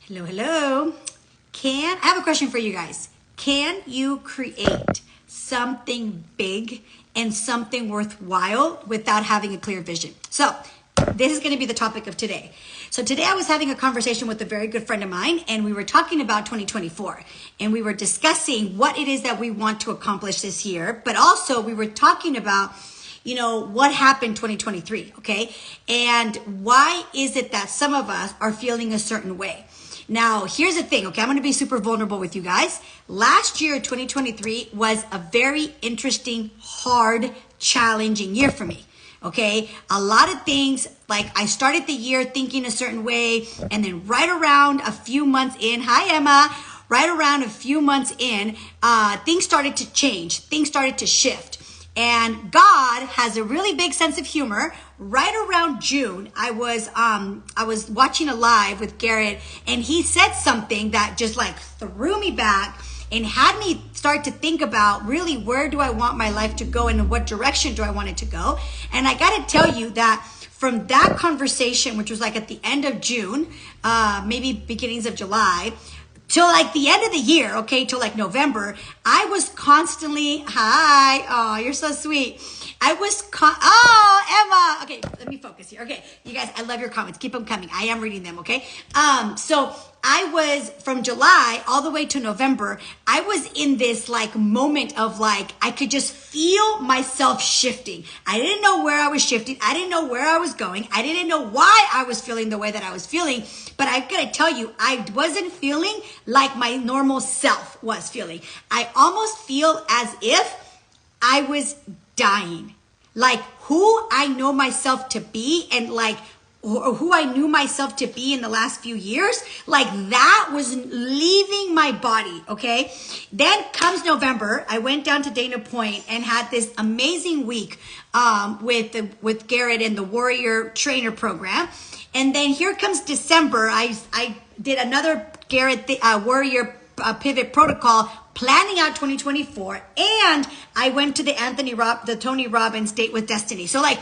Hello, hello. I have a question for you guys. Can you create something big and something worthwhile without having a clear vision? So this is going to be the topic of today. So today I was having a conversation with a very good friend of mine, and we were talking about 2024, and we were discussing what it is that we want to accomplish this year, but also we were talking about what happened 2023, okay? And why is it that some of us are feeling a certain way? Now, here's the thing, okay? I'm going to be super vulnerable with you guys. Last year, 2023, was a very interesting, hard, challenging year for me, okay? A lot of things, like I started the year thinking a certain way, and then right around a few months in, hi, Emma, right around a few months in, things started to change. Things started to shift. And God has a really big sense of humor. Right around June, I was watching a live with Garrett, and he said something that just like threw me back and had me start to think about really where do I want my life to go and in what direction do I want it to go. And I got to tell you that from that conversation, which was like at the end of June, maybe beginnings of July, till like the end of the year, okay, till like November, I was constantly, hi, oh, you're so sweet. Emma, okay, let me focus here. Okay, you guys, I love your comments. Keep them coming. I am reading them, okay? So I was, from July all the way to November, I was in this like moment of like, I could just feel myself shifting. I didn't know where I was shifting. I didn't know where I was going. I didn't know why I was feeling the way that I was feeling. But I gotta tell you, I wasn't feeling like my normal self was feeling. I almost feel as if I was dying. Like who I know myself to be and like or who I knew myself to be in the last few years, like that was leaving my body, okay? Then comes November, I went down to Dana Point and had this amazing week with Garrett and the Warrior Trainer Program. And then here comes December, I did another Garrett Warrior Pivot Protocol, planning out 2024, and I went to the Tony Robbins Date with Destiny. So like,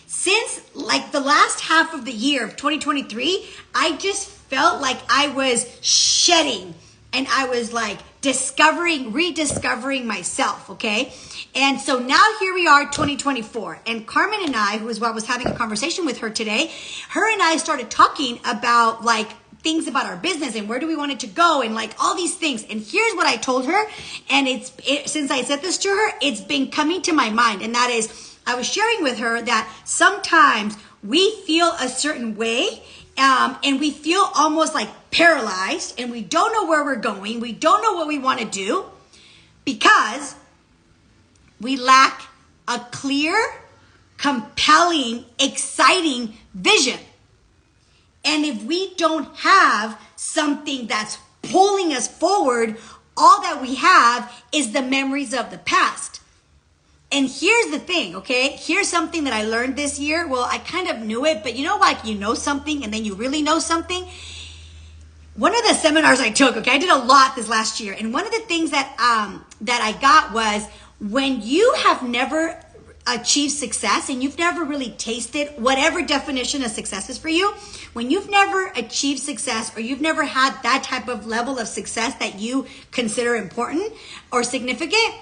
since like the last half of the year of 2023, I just felt like I was shedding and I was like rediscovering myself, okay? And so now here we are, 2024. And Carmen and I, who is what I was having a conversation with her today, her and I started talking about like things about our business and where do we want it to go and like all these things. And here's what I told her. And since I said this to her, it's been coming to my mind. And that is, I was sharing with her that sometimes we feel a certain way and we feel almost like paralyzed and we don't know where we're going. We don't know what we want to do because we lack a clear, compelling, exciting vision. And if we don't have something that's pulling us forward, all that we have is the memories of the past. And here's the thing, okay? Here's something that I learned this year. Well, I kind of knew it, but like you know something and then you really know something. One of the seminars I took, okay, I did a lot this last year. And one of the things that I got was when you have never achieved success and you've never really tasted whatever definition of success is for you, when you've never achieved success or you've never had that type of level of success that you consider important or significant,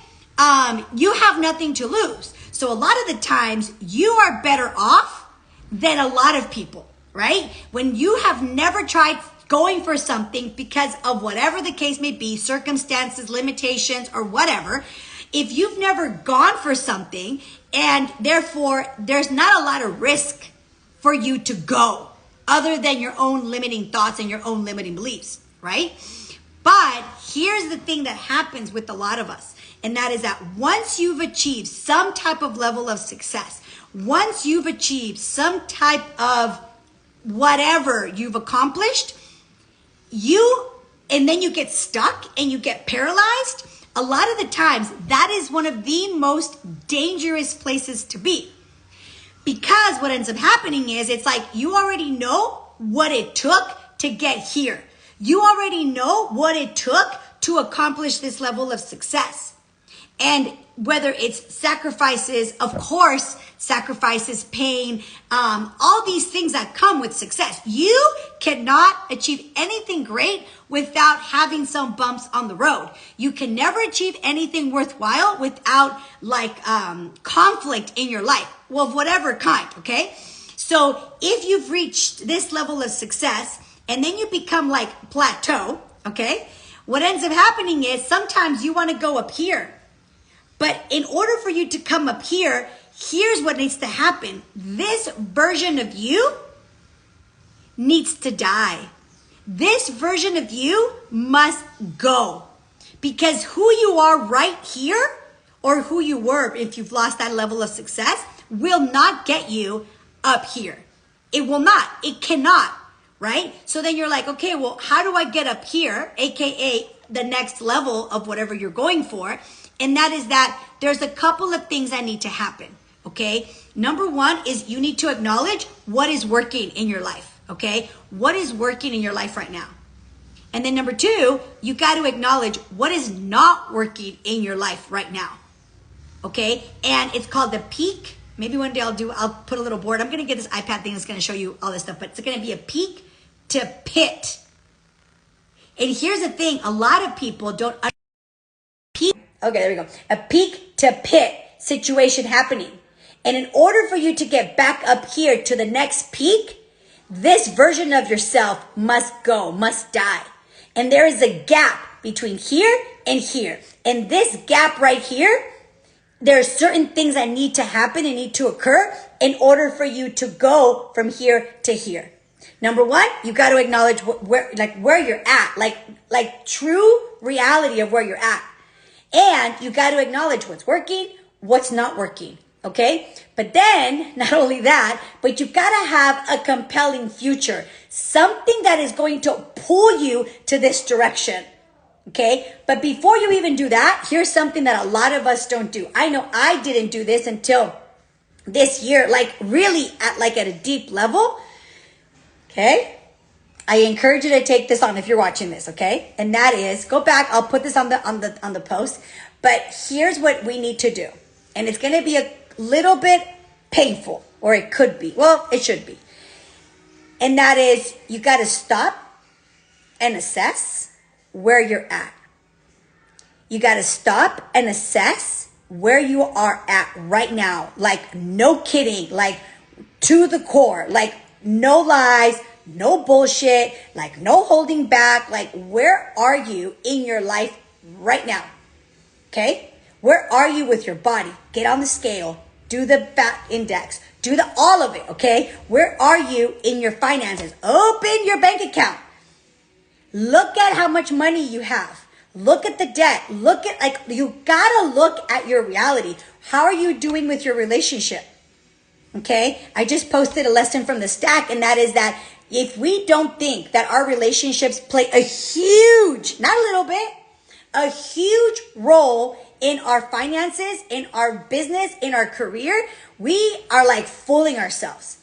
you have nothing to lose. So a lot of the times you are better off than a lot of people, right? When you have never tried going for something because of whatever the case may be, circumstances, limitations, or whatever, if you've never gone for something and therefore there's not a lot of risk for you to go other than your own limiting thoughts and your own limiting beliefs, right? But here's the thing that happens with a lot of us. And that is that once you've achieved some type of level of success, once you've achieved some type of whatever you've accomplished, and then you get stuck and you get paralyzed, a lot of the times that is one of the most dangerous places to be. Because what ends up happening is it's like you already know what it took to get here. You already know what it took to accomplish this level of success. And whether it's sacrifices, of course, sacrifices, pain, all these things that come with success. You cannot achieve anything great without having some bumps on the road. You can never achieve anything worthwhile without conflict in your life, well, of whatever kind, okay? So if you've reached this level of success and then you become like plateau, okay? What ends up happening is sometimes you want to go up here. But in order for you to come up here, here's what needs to happen. This version of you needs to die. This version of you must go. Because who you are right here, or who you were if you've lost that level of success, will not get you up here. It will not. It cannot, right? So then you're like, okay, well, how do I get up here, aka the next level of whatever you're going for? And that is that there's a couple of things that need to happen, okay? Number one is you need to acknowledge what is working in your life, okay? What is working in your life right now? And then number two, you got to acknowledge what is not working in your life right now, okay? And it's called the peak. Maybe one day I'll put a little board. I'm going to get this iPad thing that's going to show you all this stuff, but it's going to be a peak to pit. And here's the thing, a lot of people don't peak. Okay, there we go. A peak to pit situation happening. And in order for you to get back up here to the next peak, this version of yourself must go, must die. And there is a gap between here and here. And this gap right here, there are certain things that need to happen and need to occur in order for you to go from here to here. Number one, you got to acknowledge where you're at, like true reality of where you're at. And you got to acknowledge what's working, what's not working, okay? But then, not only that, but you got to have a compelling future. Something that is going to pull you to this direction, okay? But before you even do that, here's something that a lot of us don't do. I know I didn't do this until this year, like really at a deep level, okay? I encourage you to take this on if you're watching this, okay? And that is, go back, I'll put this on the post, but here's what we need to do. And it's going to be a little bit painful, or it could be. Well, it should be. And that is, you got to stop and assess where you're at. You got to stop and assess where you are at right now. Like, no kidding, like to the core, like no lies, no bullshit, like no holding back. Like, where are you in your life right now? Okay? Where are you with your body? Get on the scale, do the fat index, do all of it, okay? Where are you in your finances? Open your bank account. Look at how much money you have. Look at the debt. Look at, you gotta look at your reality. How are you doing with your relationship? Okay? I just posted a lesson from the stack, and that is that if we don't think that our relationships play a huge, not a little bit, a huge role in our finances, in our business, in our career, we are like fooling ourselves.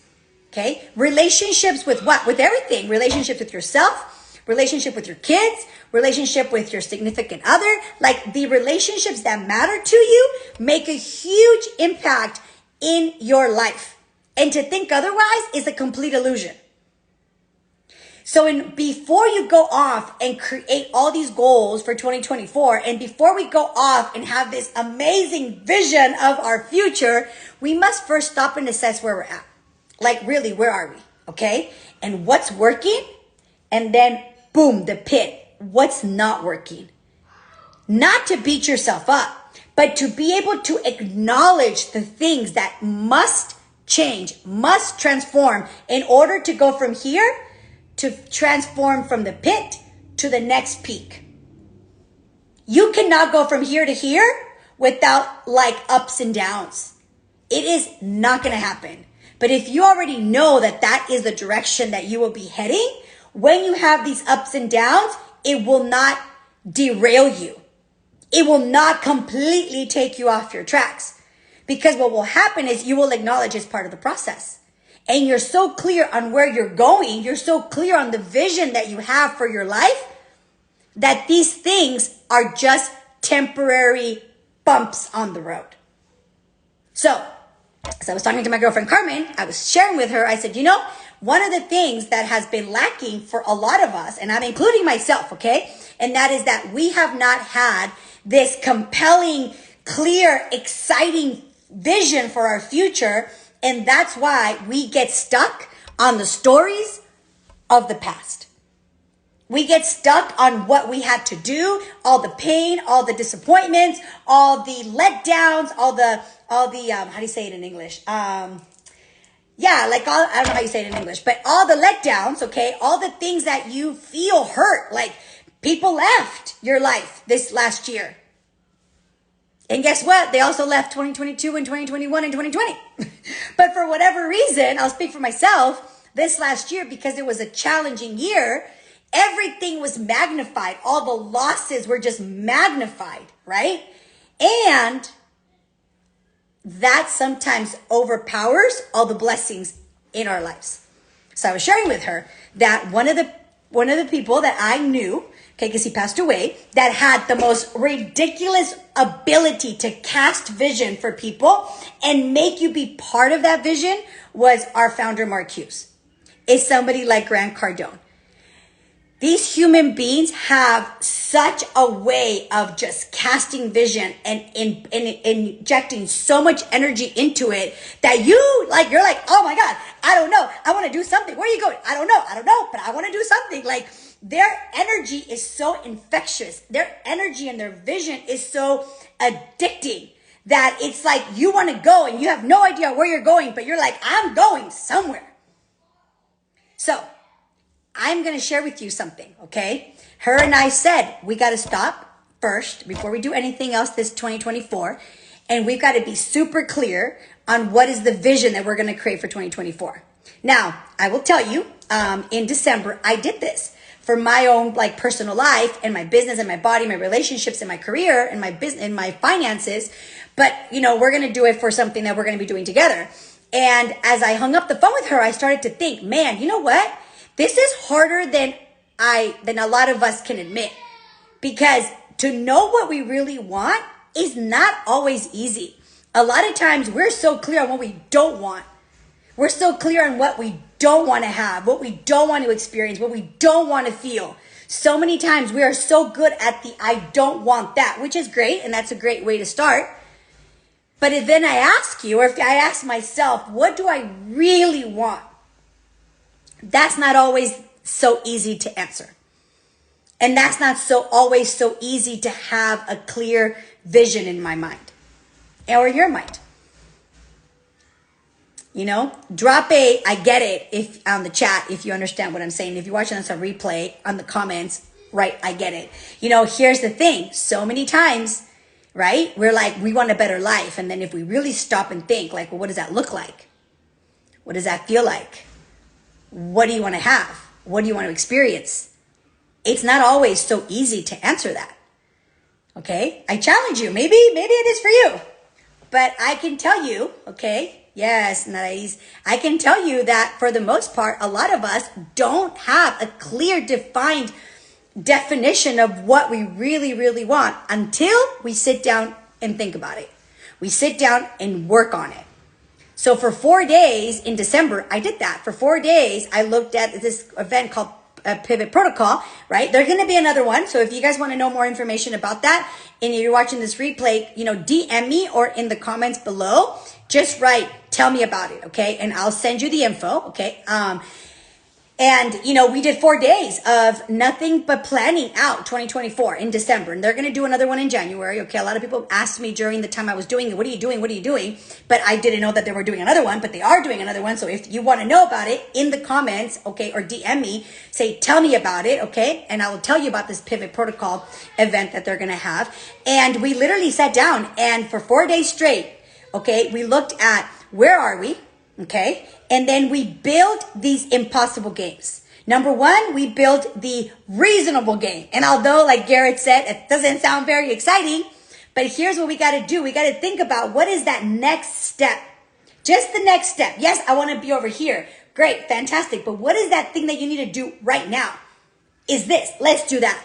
Okay? Relationships with what? With everything. Relationships with yourself, relationship with your kids, relationship with your significant other. Like, the relationships that matter to you make a huge impact in your life. And to think otherwise is a complete illusion. So before you go off and create all these goals for 2024, and before we go off and have this amazing vision of our future, we must first stop and assess where we're at. Like, really, where are we? Okay? And what's working? And then, boom, the pit. What's not working? Not to beat yourself up, but to be able to acknowledge the things that must change, must transform in order to go from here to transform from the pit to the next peak. You cannot go from here to here without like ups and downs. It is not going to happen. But if you already know that that is the direction that you will be heading, when you have these ups and downs, it will not derail you. It will not completely take you off your tracks. Because what will happen is you will acknowledge it's part of the process. And you're so clear on where you're going, you're so clear on the vision that you have for your life, that these things are just temporary bumps on the road. So, as I was talking to my girlfriend Carmen, I was sharing with her, I said, one of the things that has been lacking for a lot of us, and I'm including myself, okay? And that is that we have not had this compelling, clear, exciting vision for our future. And that's why we get stuck on the stories of the past. We get stuck on what we had to do, all the pain, all the disappointments, all the letdowns, all the how do you say it in English? I don't know how you say it in English, but all the letdowns, okay? All the things that you feel hurt, like people left your life this last year. And guess what? They also left 2022 and 2021 and 2020. But for whatever reason, I'll speak for myself, this last year, because it was a challenging year, everything was magnified. All the losses were just magnified, right? And that sometimes overpowers all the blessings in our lives. So I was sharing with her that one of the people that I knew, okay, because he passed away, that had the most ridiculous ability to cast vision for people and make you be part of that vision was our founder, Mark Hughes. Is somebody like Grant Cardone. These human beings have such a way of just casting vision and injecting so much energy into it that you're like, oh my God, I don't know. I want to do something. Where are you going? I don't know, but I want to do something. Like, their energy is so infectious. Their energy and their vision is so addicting that it's like you want to go and you have no idea where you're going, but you're like, I'm going somewhere. So I'm going to share with you something, okay? Her and I said, we got to stop first before we do anything else this 2024. And we've got to be super clear on what is the vision that we're going to create for 2024. Now, I will tell you, in December, I did this for my own like personal life and my business and my body, my relationships and my career and my business and my finances. But, we're going to do it for something that we're going to be doing together. And as I hung up the phone with her, I started to think, man, you know what? This is harder than a lot of us can admit, because to know what we really want is not always easy. A lot of times we're so clear on what we don't want. We're so clear on what we don't want to have, what we don't want to experience, what we don't want to feel. So many times we are so good at the I don't want that, which is great, and that's a great way to start. But if then I ask you, or if I ask myself, what do I really want? That's not always so easy to answer. And that's not always so easy to have a clear vision in my mind or your mind. Drop a I get it if on the chat if you understand what I'm saying. If you're watching this on replay, on the comments, right, I get it. Here's the thing. So many times, right, we're like, we want a better life. And then if we really stop and think, like, well, what does that look like? What does that feel like? What do you want to have? What do you want to experience? It's not always so easy to answer that. Okay? I challenge you. Maybe it is for you. But I can tell you, okay? Yes, nice. I can tell you that for the most part, a lot of us don't have a clear, defined definition of what we really, really want until we sit down and think about it. We sit down and work on it. So for 4 days in December, I did that. For 4 days, I looked at this event called Pivot Protocol, right? There's going to be another one. So if you guys want to know more information about that, and you're watching this replay, DM me or in the comments below, just write, tell me about it, okay? And I'll send you the info, okay? And, we did 4 days of nothing but planning out 2024 in December. And they're going to do another one in January. Okay. A lot of people asked me during the time I was doing it, what are you doing? What are you doing? But I didn't know that they were doing another one, but they are doing another one. So if you want to know about it in the comments, okay, or DM me, say, tell me about it. Okay. And I will tell you about this Pivot Protocol event that they're going to have. And we literally sat down and for 4 days straight, okay, we looked at where are we? Okay. And then we build these impossible games. Number one, we built the reasonable game. And although, like Garrett said, it doesn't sound very exciting, but here's what we got to do. We got to think about what is that next step? Just the next step. Yes, I want to be over here. Great, fantastic. But what is that thing that you need to do right now? Is this. Let's do that.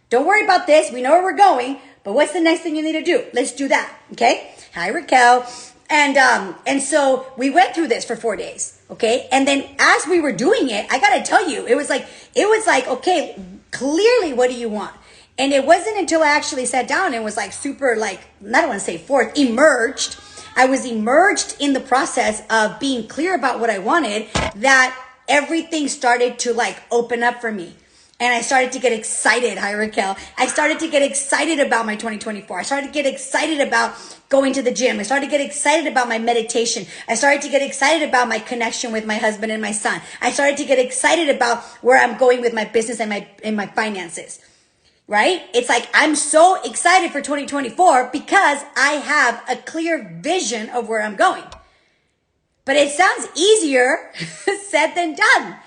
Don't worry about this. We know where we're going. But what's the next thing you need to do? Let's do that. Okay. Hi, Raquel. And so we went through this for 4 days. Okay. And then as we were doing it, I got to tell you, it was like, okay, clearly, what do you want? And it wasn't until I actually sat down and was like super, like, I don't want to say emerged. I was emerged in the process of being clear about what I wanted, that everything started to like open up for me. And I started to get excited. Hi, Raquel. I started to get excited about my 2024. I started to get excited about going to the gym. I started to get excited about my meditation. I started to get excited about my connection with my husband and my son. I started to get excited about where I'm going with my business and my finances. Right? It's like, I'm so excited for 2024 because I have a clear vision of where I'm going. But it sounds easier said than done.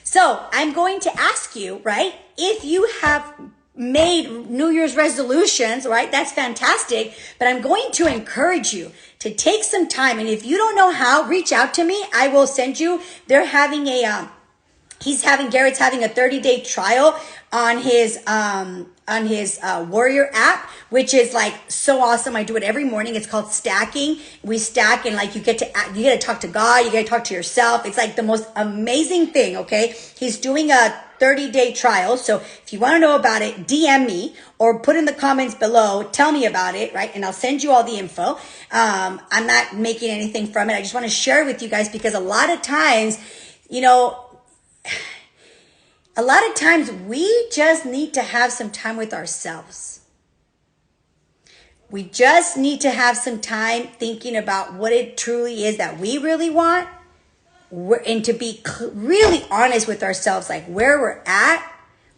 So I'm going to ask you, right? If you have made New Year's resolutions, right? That's fantastic. But I'm going to encourage you to take some time. And if you don't know how, reach out to me. I will send you. They're having Garrett's having a 30-day trial on his Warrior app, which is like so awesome. I do it every morning. It's called stacking. We stack, and like you get to talk to God, you get to talk to yourself. It's like the most amazing thing. Okay. He's doing a 30-day trial. So if you want to know about it, DM me or put in the comments below, tell me about it. Right. And I'll send you all the info. I'm not making anything from it. I just want to share it with you guys because a lot of times, we just need to have some time with ourselves. We just need to have some time thinking about what it truly is that we really want, and to be really honest with ourselves, like where we're at,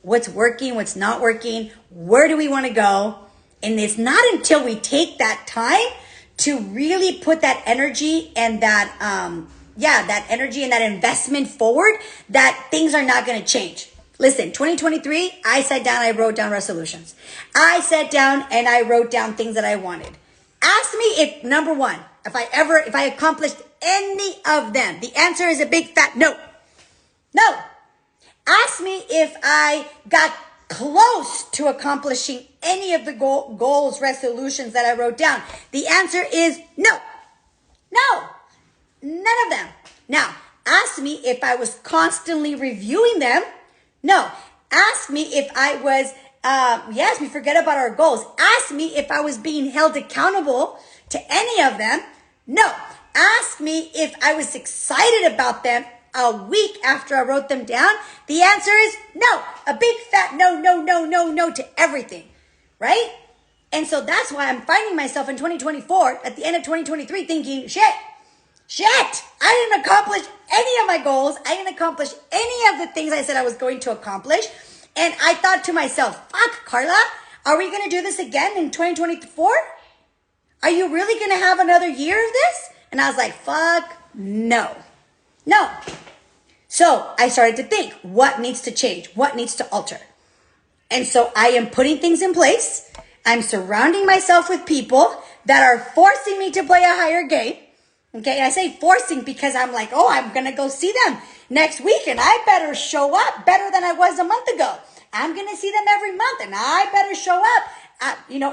what's working, what's not working, where do we want to go. And it's not until we take that time to really put that energy and that energy and that investment forward that things are not going to change. Listen, 2023, I sat down, I wrote down resolutions. I sat down and I wrote down things that I wanted. Ask me if, number one, if I accomplished any of them. The answer is a big fat no. No. Ask me if I got close to accomplishing any of the goals, resolutions that I wrote down. The answer is no. No. None of them. Now, ask me if I was constantly reviewing them. No. Ask me if I was, yes, we forget about our goals. Ask me if I was being held accountable to any of them. No. Ask me if I was excited about them a week after I wrote them down. The answer is no. A big fat no to everything. Right? And so that's why I'm finding myself in 2024 at the end of 2023 thinking, shit, I didn't accomplish any of my goals. I didn't accomplish any of the things I said I was going to accomplish. And I thought to myself, fuck, Carla, are we going to do this again in 2024? Are you really going to have another year of this? And I was like, fuck, no. So I started to think, what needs to change? What needs to alter? And so I am putting things in place. I'm surrounding myself with people that are forcing me to play a higher game. Okay, and I say forcing because I'm like, oh, I'm going to go see them next week and I better show up better than I was a month ago. I'm going to see them every month and I better show up,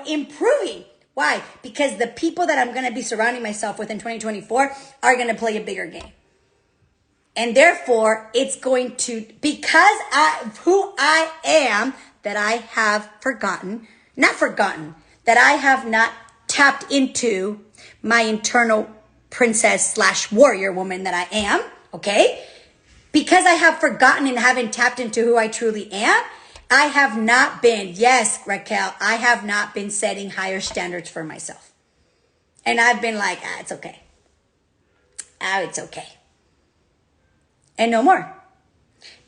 improving. Why? Because the people that I'm going to be surrounding myself with in 2024 are going to play a bigger game. And therefore, it's going to, because of who I am, that I have that I have not tapped into my internal princess/warrior woman that I am, okay? Because I have forgotten and haven't tapped into who I truly am, I have not been, yes, Raquel, I have not been setting higher standards for myself. And I've been like, it's okay. It's okay. And no more.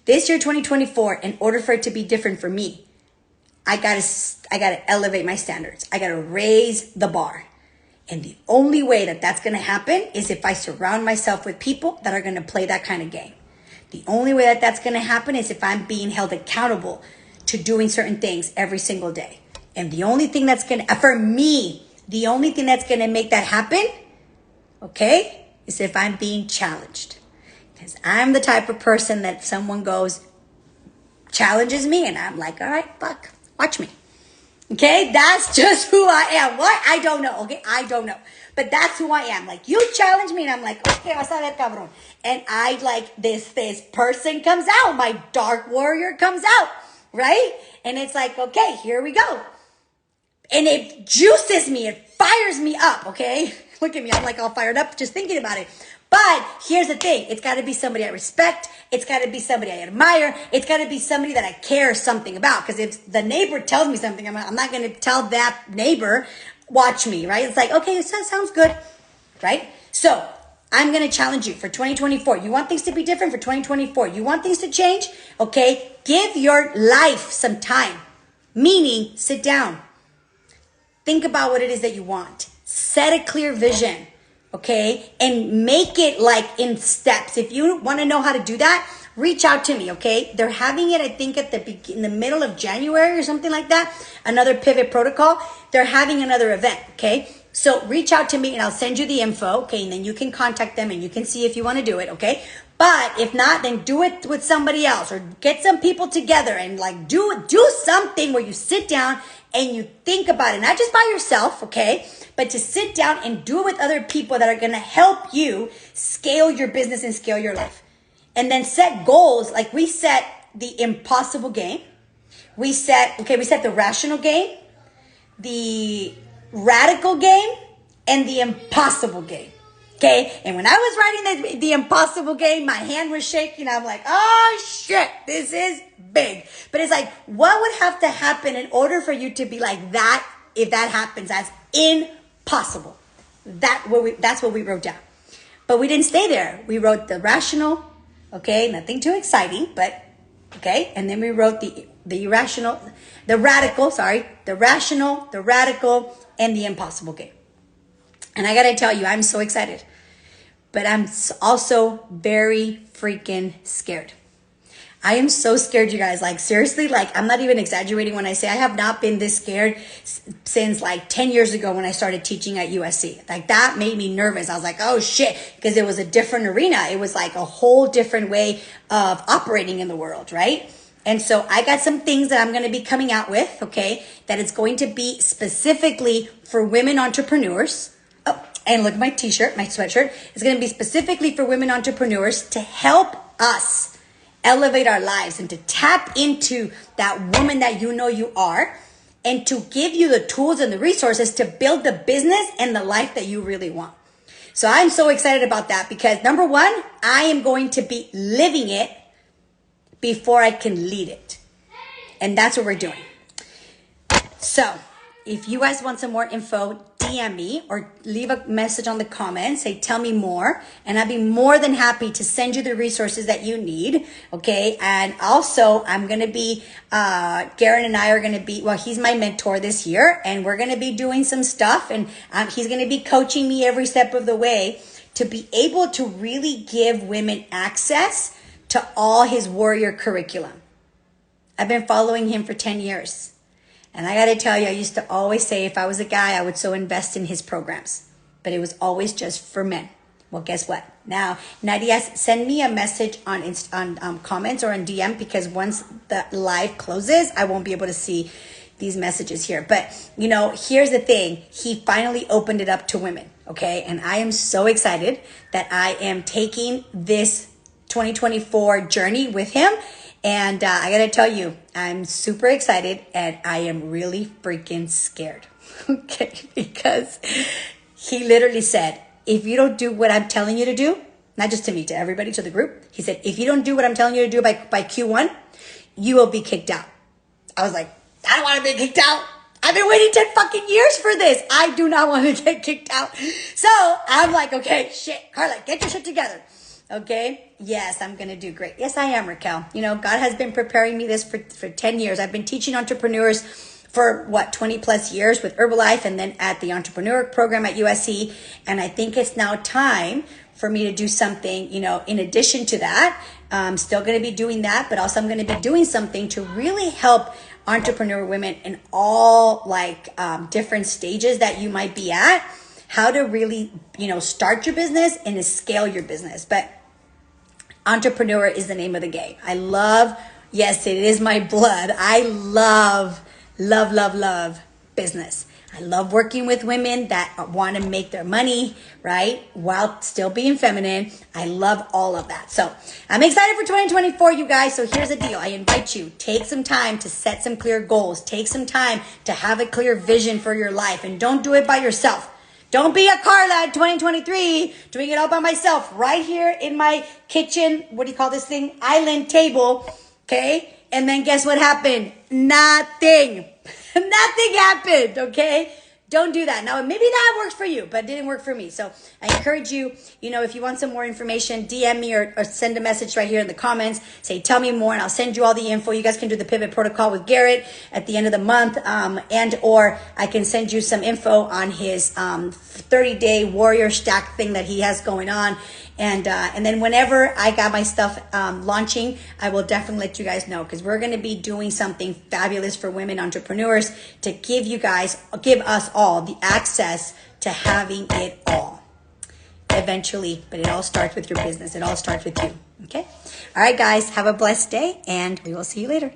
This year, 2024, in order for it to be different for me, I gotta elevate my standards. I gotta raise the bar. And the only way that that's going to happen is if I surround myself with people that are going to play that kind of game. The only way that that's going to happen is if I'm being held accountable to doing certain things every single day. And the only thing that's going to, for me, the only thing that's going to make that happen, okay, is if I'm being challenged. Because I'm the type of person that someone challenges me and I'm like, all right, fuck, watch me. Okay, that's just who I am. What? I don't know. Okay, I don't know. But that's who I am. Like, you challenge me and I'm like, okay, vas a ver, cabrón. And I like this person comes out. My dark warrior comes out, right? And it's like, okay, here we go. And it juices me. It fires me up, okay? Look at me. I'm like all fired up just thinking about it. But here's the thing. It's got to be somebody I respect. It's got to be somebody I admire. It's got to be somebody that I care something about. Because if the neighbor tells me something, I'm not going to tell that neighbor, watch me, right? It's like, okay, that sounds good, right? So I'm going to challenge you for 2024. You want things to be different for 2024. You want things to change? Okay, give your life some time. Meaning, sit down. Think about what it is that you want. Set a clear vision, okay? And make it like in steps. If you want to know how to do that, reach out to me, okay? They're having it, I think, in the middle of January or something like that. Another pivot protocol. They're having another event, okay? So reach out to me and I'll send you the info, okay? And then you can contact them and you can see if you want to do it, okay? But if not, then do it with somebody else or get some people together and like do something where you sit down and you think about it, not just by yourself, okay? But to sit down and do it with other people that are going to help you scale your business and scale your life. And then set goals. Like we set the impossible game. We set the rational game, the radical game, and the impossible game. Okay, and when I was writing the impossible game, my hand was shaking. I'm like, oh shit, this is big. But it's like, what would have to happen in order for you to be like that? If that happens, that's impossible. That's what we wrote down. But we didn't stay there. We wrote the rational, okay, nothing too exciting, but okay. And then we wrote the rational, the radical, and the impossible game. And I gotta tell you, I'm so excited. But I'm also very freaking scared. I am so scared, you guys. Like, seriously, like, I'm not even exaggerating when I say I have not been this scared since like 10 years ago when I started teaching at USC. Like, that made me nervous. I was like, oh shit, because it was a different arena. It was like a whole different way of operating in the world, right? And so I got some things that I'm going to be coming out with, okay, that it's going to be specifically for women entrepreneurs. Oh, and look at my t-shirt, my sweatshirt. It's going to be specifically for women entrepreneurs to help us elevate our lives and to tap into that woman that you know you are and to give you the tools and the resources to build the business and the life that you really want. So I'm so excited about that because number one, I am going to be living it before I can lead it. And that's what we're doing. So if you guys want some more info, DM me or leave a message on the comments. Say, tell me more. And I'd be more than happy to send you the resources that you need. Okay. And also I'm going to be, Garen and I are going to be, well, he's my mentor this year and we're going to be doing some stuff and he's going to be coaching me every step of the way to be able to really give women access to all his warrior curriculum. I've been following him for 10 years. And I got to tell you, I used to always say if I was a guy, I would so invest in his programs. But it was always just for men. Well, guess what? Now, Nadia, send me a message on comments or on DM because once the live closes, I won't be able to see these messages here. But, you know, here's the thing. He finally opened it up to women, okay? And I am so excited that I am taking this 2024 journey with him. And I got to tell you, I'm super excited and I am really freaking scared. Okay, because he literally said, if you don't do what I'm telling you to do, not just to me, to everybody, to the group, he said, if you don't do what I'm telling you to do by Q1, you will be kicked out. I was like, I don't want to be kicked out. I've been waiting 10 fucking years for this. I do not want to get kicked out. So I'm like, okay, shit, Carla, get your shit together. Okay. Yes, I'm going to do great. Yes, I am, Raquel. You know, God has been preparing me this for 10 years. I've been teaching entrepreneurs for 20 plus years with Herbalife and then at the entrepreneur program at USC. And I think it's now time for me to do something, you know, in addition to that. I'm still going to be doing that, but also I'm going to be doing something to really help entrepreneur women in all different stages that you might be at, how to really, you know, start your business and to scale your business. But entrepreneur is the name of the game. Yes, it is my blood. I love love, love, love business. I love working with women that want to make their money, right? While still being feminine. I love all of that. So I'm excited for 2024, you guys. So here's the deal. I invite you, take some time to set some clear goals. Take some time to have a clear vision for your life. And don't do it by yourself. Don't be a Carla in 2023 doing it all by myself right here in my kitchen. What do you call this thing? Island table. Okay. And then guess what happened? Nothing. Nothing happened, okay? Don't do that. Now, maybe that works for you, but it didn't work for me. So I encourage you, if you want some more information, DM me or send a message right here in the comments. Say, tell me more, and I'll send you all the info. You guys can do the pivot protocol with Garrett at the end of the month, and or I can send you some info on his 30-day warrior stack thing that he has going on. And then whenever I got my stuff launching, I will definitely let you guys know, because we're going to be doing something fabulous for women entrepreneurs to give us all the access to having it all eventually. But it all starts with your business. It all starts with you. Okay. All right, guys, have a blessed day, and we will see you later.